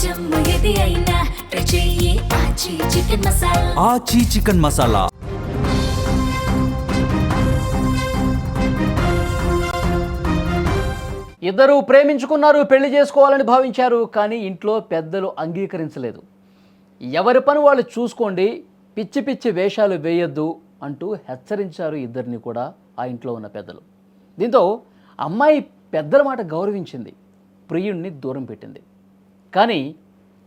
జమ్ము ఏది అయినా ట్రై చెయ్యి ఆచి చికెన్ మసాలా. ఆచి చికెన్ మసాలా. ఇద్దరు ప్రేమించుకున్నారు, పెళ్లి చేసుకోవాలని భావించారు. కానీ ఇంట్లో పెద్దలు అంగీకరించలేదు. ఎవరి పని వాళ్ళు చూసుకోండి, పిచ్చి పిచ్చి వేషాలు వేయొద్దు అంటూ హెచ్చరించారు ఇద్దరిని కూడా ఆ ఇంట్లో ఉన్న పెద్దలు. దీంతో అమ్మాయి పెద్దల మాట గౌరవించింది, ప్రియుణ్ణి దూరం పెట్టింది. కానీ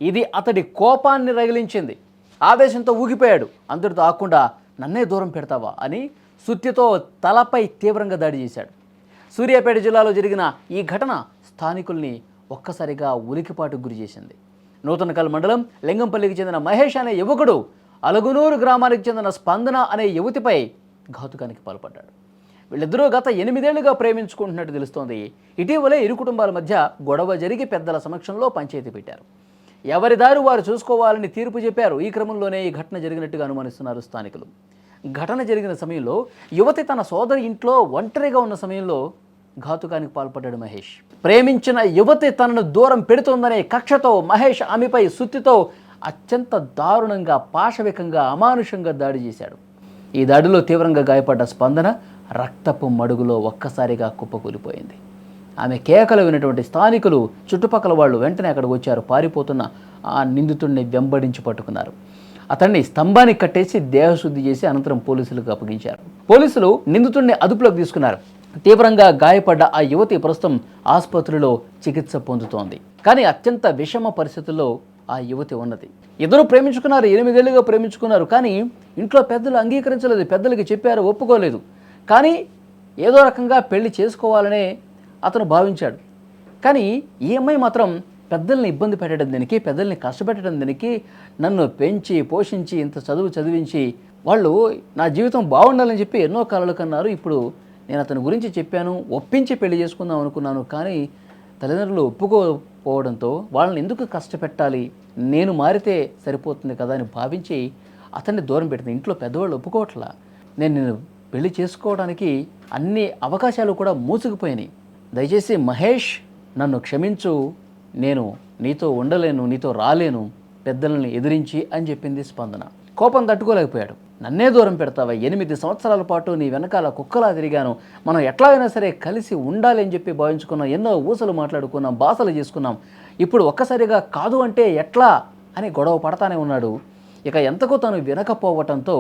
ఇది అతడి కోపాన్ని రగిలించింది. ఆవేశంతో ఊగిపోయాడు. అందరితో ఆకుండా నన్నే దూరం పెడతావా అని సుత్తితో తలపై తీవ్రంగా దాడి చేశాడు. సూర్యాపేట జిల్లాలో జరిగిన ఈ ఘటన స్థానికుల్ని ఒక్కసారిగా ఉలికిపాటుకు గురి చేసింది. నూతనకల్ మండలం లింగంపల్లికి చెందిన మహేష్ అనే యువకుడు అలగునూరు గ్రామానికి చెందిన స్పందన అనే యువతిపై ఘాతుకానికి పాల్పడ్డాడు. వీళ్ళిద్దరూ గత 8 ఏళ్లుగా ప్రేమించుకుంటున్నట్టు తెలుస్తోంది. ఇటీవలే ఇరు కుటుంబాల మధ్య గొడవ జరిగి పెద్దల సమక్షంలో పంచాయతీ పెట్టారు. ఎవరి దారి వారు చూసుకోవాలని తీర్పు చెప్పారు. ఈ క్రమంలోనే ఈ ఘటన జరిగినట్టుగా అనుమానిస్తున్నారు స్థానికులు. ఘటన జరిగిన సమయంలో యువతి తన సోదరి ఇంట్లో ఒంటరిగా ఉన్న సమయంలో ఘాతుకానికి పాల్పడ్డాడు మహేష్. ప్రేమించిన యువతి తనను దూరం పెడుతోందనే కక్షతో మహేష్ ఆమెపై సుత్తితో అత్యంత దారుణంగా, పాశవికంగా, అమానుషంగా దాడి చేశాడు. ఈ దాడిలో తీవ్రంగా గాయపడ్డ స్పందన రక్తపు మడుగులో ఒక్కసారిగా కుప్పకూలిపోయింది. ఆమె కేకలు విన్నటువంటి స్థానికులు, చుట్టుపక్కల వాళ్ళు వెంటనే అక్కడికి వచ్చారు. పారిపోతున్న ఆ నిందితుడిని వెంబడించి పట్టుకున్నారు. అతన్ని స్తంభానికి కట్టేసి దేహశుద్ధి చేసి అనంతరం పోలీసులకు అప్పగించారు. పోలీసులు నిందితుడిని అదుపులోకి తీసుకున్నారు. తీవ్రంగా గాయపడ్డ ఆ యువతి ప్రస్తుతం ఆసుపత్రిలో చికిత్స పొందుతోంది. కానీ అత్యంత విషమ పరిస్థితుల్లో ఆ యువతి ఉన్నది. ఇద్దరు ప్రేమించుకున్నారు, 8 ఏళ్లుగా ప్రేమించుకున్నారు. కానీ ఇంట్లో పెద్దలు అంగీకరించలేదు. పెద్దలకి చెప్పారు, ఒప్పుకోలేదు. కానీ ఏదో రకంగా పెళ్లి చేసుకోవాలనే అతను భావించాడు. కానీ ఈ అమ్మాయి మాత్రం పెద్దల్ని ఇబ్బంది పెట్టడం దీనికి, పెద్దల్ని కష్టపెట్టడం దీనికి, నన్ను పెంచి పోషించి ఇంత చదువు చదివించి వాళ్ళు నా జీవితం బాగుండాలని చెప్పి ఎన్నో కలలు కన్నారు. ఇప్పుడు నేను అతని గురించి చెప్పాను, ఒప్పించి పెళ్లి చేసుకుందాం అనుకున్నాను. కానీ తల్లిదండ్రులు ఒప్పుకోకపోవడంతో వాళ్ళని ఎందుకు కష్టపెట్టాలి, నేను మారితే సరిపోతుంది కదా అని భావించి అతన్ని దూరం పెట్టింది. ఇంట్లో పెద్దవాళ్ళు ఒప్పుకోవట్లా. నేను పెళ్లి చేసుకోవడానికి అన్ని అవకాశాలు కూడా మూసుకుపోయినాయి. దయచేసి మహేష్ నన్ను క్షమించు, నేను నీతో ఉండలేను, నీతో రాలేను పెద్దలని ఎదిరించి అని చెప్పింది స్పందన. కోపం తట్టుకోలేకపోయాడు. నన్నే దూరం పెడతావా, 8 సంవత్సరాల పాటు నీ వెనకాల కుక్కలా తిరిగాను, మనం ఎట్లాగైనా సరే కలిసి ఉండాలి అని చెప్పి భావించుకున్నాం, ఎన్నో ఊసలు మాట్లాడుకున్నాం, బాసలు చేసుకున్నాం, ఇప్పుడు ఒక్కసారిగా కాదు అంటే ఎట్లా అని గొడవ పడతానే ఉన్నాడు. ఇక ఎంతకు తను వినకపోవటంతో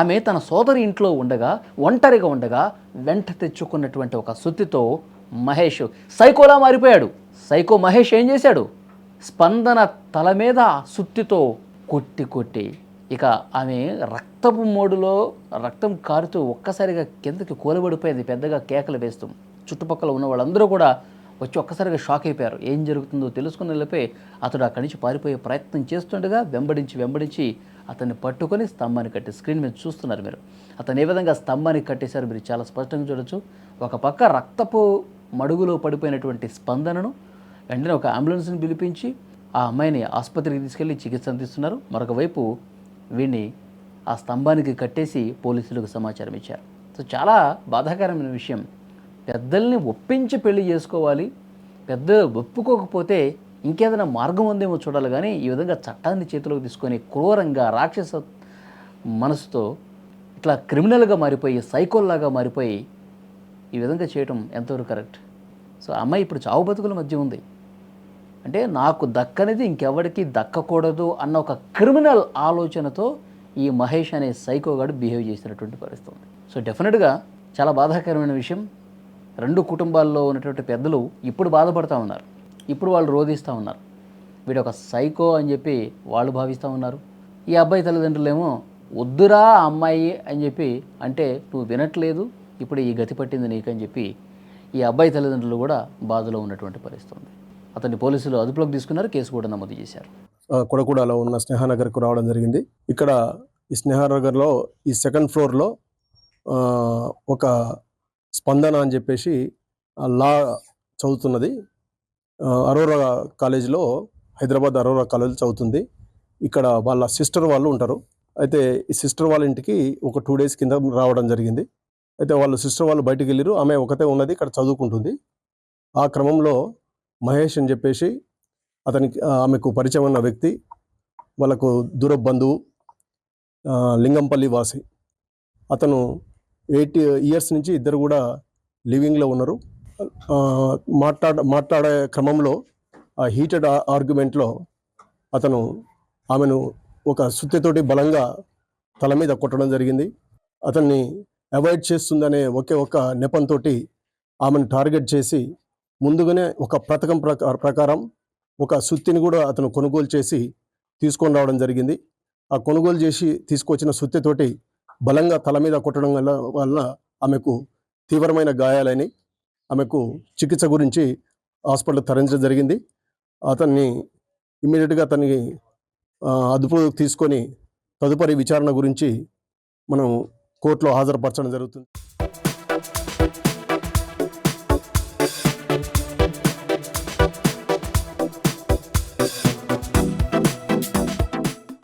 ఆమె తన సోదరి ఇంట్లో ఉండగా, ఒంటరిగా ఉండగా వెంట తెచ్చుకున్నటువంటి ఒక సుత్తితో మహేష్ సైకోలా మారిపోయాడు. సైకో మహేష్ ఏం చేశాడు, స్పందన తల మీద సుత్తితో కొట్టి ఇక ఆమె రక్తపు మోడులో రక్తం కారుతూ ఒక్కసారిగా కిందకి కూలబడిపోయింది, పెద్దగా కేకలు వేస్తూ. చుట్టుపక్కల ఉన్న వాళ్ళందరూ కూడా వచ్చి ఒక్కసారిగా షాక్ అయిపోయారు. ఏం జరుగుతుందో తెలుసుకుని వెళ్ళిపోయి అతడు అక్కడి నుంచి పారిపోయే ప్రయత్నం చేస్తుండగా వెంబడించి అతన్ని పట్టుకొని స్తంభాన్ని కట్టి, స్క్రీన్ మీద చూస్తున్నారు మీరు, అతను ఏ విధంగా స్తంభానికి కట్టేశారు మీరు చాలా స్పష్టంగా చూడొచ్చు. ఒక పక్క రక్తపు మడుగులో పడిపోయినటువంటి స్పందనను వెంటనే ఒక అంబులెన్స్ని పిలిపించి ఆ అమ్మాయిని ఆసుపత్రికి తీసుకెళ్లి చికిత్స అందిస్తున్నారు. మరొక వైపు వీడిని ఆ స్తంభానికి కట్టేసి పోలీసులకు సమాచారం ఇచ్చారు. సో చాలా బాధాకరమైన విషయం. పెద్దల్ని ఒప్పించి పెళ్లి చేసుకోవాలి, పెద్దలు ఒప్పుకోకపోతే ఇంకేదైనా మార్గం ఉందేమో చూడాలి. కానీ ఈ విధంగా చట్టాన్ని చేతిలోకి తీసుకొని క్రూరంగా రాక్షస మనసుతో ఇట్లా క్రిమినల్గా మారిపోయి, సైకోల్లాగా మారిపోయి ఈ విధంగా చేయటం ఎంతవరకు కరెక్ట్? సో అమ్మాయి ఇప్పుడు చావు బతుకుల మధ్య ఉంది. అంటే నాకు దక్కనిది ఇంకెవరికి దక్కకూడదు అన్న ఒక క్రిమినల్ ఆలోచనతో ఈ మహేష్ అనే సైకోగాడు బిహేవ్ చేసినటువంటి పరిస్థితి ఉంది. సో డెఫినెట్గా చాలా బాధాకరమైన విషయం. 2 కుటుంబాల్లో ఉన్నటువంటి పెద్దలు ఇప్పుడు బాధపడుతూ ఉన్నారు, ఇప్పుడు వాళ్ళు రోధిస్తూ ఉన్నారు. వీడు ఒక సైకో అని చెప్పి వాళ్ళు భావిస్తూ ఉన్నారు. ఈ అబ్బాయి తల్లిదండ్రులేమో వద్దురా అమ్మాయి అని చెప్పి అంటే నువ్వు వినట్లేదు, ఇప్పుడు ఈ గతి పట్టింది నీకని చెప్పి ఈ అబ్బాయి తల్లిదండ్రులు కూడా బాధలో ఉన్నటువంటి పరిస్థితి ఉంది. అతన్ని పోలీసులు అదుపులోకి తీసుకున్నారు, కేసు కూడా నమోదు చేశారు. కొడగూడలో ఉన్న స్నేహానగర్కు రావడం జరిగింది. ఇక్కడ ఈ స్నేహానగర్లో ఈ 2nd ఫ్లోర్లో ఒక స్పందన అని చెప్పేసి లా చదువుతున్నది. అరోరా కాలేజీలో, హైదరాబాద్ అరోరా కాలేజీ చదువుతుంది. ఇక్కడ వాళ్ళ సిస్టర్ వాళ్ళు ఉంటారు. అయితే ఈ సిస్టర్ వాళ్ళ ఇంటికి ఒక 2 డేస్ కింద రావడం జరిగింది. అయితే వాళ్ళు సిస్టర్ వాళ్ళు బయటికి వెళ్ళారు, ఆమె ఒకతే ఉన్నది, ఇక్కడ చదువుకుంటుంది. ఆ క్రమంలో మహేష్ అని చెప్పేసి ఆమెకు పరిచయం ఉన్న వ్యక్తి, వాళ్ళకు దూర బంధువు, లింగంపల్లి వాసి. అతను 8 ఇయర్స్ నుంచి ఇద్దరు కూడా లివింగ్లో ఉన్నారు. మాట్లాడే క్రమంలో ఆ హీటెడ్ ఆర్గ్యుమెంట్లో అతను ఆమెను ఒక సుత్తెతోటి బలంగా తల మీద కొట్టడం జరిగింది. అతన్ని అవాయిడ్ చేస్తుందనే ఒక్క నెపంతో ఆమెను టార్గెట్ చేసి ముందుగానే ఒక పథకం ప్రకారం ఒక సుత్తిని కూడా అతను కొనుగోలు చేసి తీసుకొని రావడం జరిగింది. ఆ కొనుగోలు చేసి తీసుకొచ్చిన సుత్తెతోటి బలంగా తల మీద కొట్టడం వల్ల ఆమెకు తీవ్రమైన గాయాలని, ఆమెకు చికిత్స గురించి హాస్పిటల్ తరలించడం జరిగింది. అతన్ని ఇమ్మీడియట్గా అతన్ని అదుపులోకి తీసుకొని తదుపరి విచారణ గురించి మనం కోర్టులో హాజరుపరచడం జరుగుతుంది.